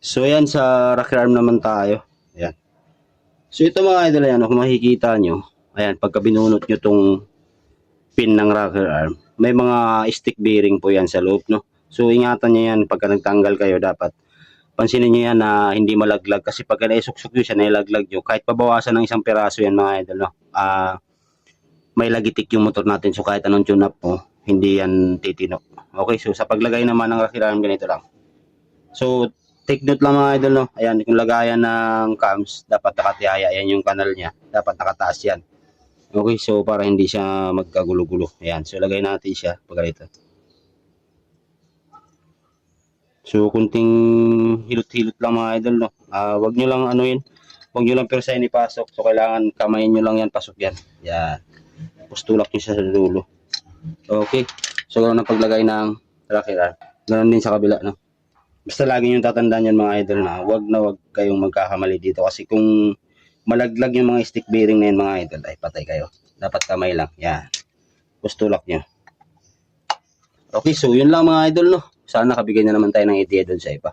So ayan, sa rocker arm naman tayo. Ayan. So ito mga idol, ayan, kung makikita nyo, ayan, pagka binunot nyo tong pin ng rocker arm, may mga stick bearing po yan sa loob, no? So ingatan nyo yan pagka nagtanggal kayo, dapat pansinin nyo yan na hindi malaglag, kasi pagka naisuksok nyo siya, nailaglag nyo, kahit pabawasan ng isang piraso yan mga idol, no? May lagitik yung motor natin, so kahit anong tune up mo, hindi yan titino. Okay, so sa paglagay naman ng rocker arm, ganito lang. So take note lang mga idol, no? Ayan, kung lagayan ng cams, dapat nakatihaya yan yung kanal niya, dapat nakataas yan. Okay, so para hindi siya magkagulo-gulo. Ayan, so lagay natin siya pag ganito. So kunting hilot-hilot lang mga idol, no? Wag nyo lang anuin, wag nyo lang persahin ipasok. So kailangan kamayin nyo lang yan, pasok yan. Yan, pustulak nyo siya sa dulo. Okay, so ganoon ang paglagay ng rocker arm. Ganoon din sa kabila, no? Basta lagi nyo tatandaan yan mga idol, na wag kayong magkakamali dito, kasi kung malaglag yung mga stick bearing na yun mga idol, ay patay kayo. Dapat kamay lang. Yan, pustulak nyo. Okay, so yun lang mga idol, no? Sana nakabigay na naman tayo ng idea doon sa iba.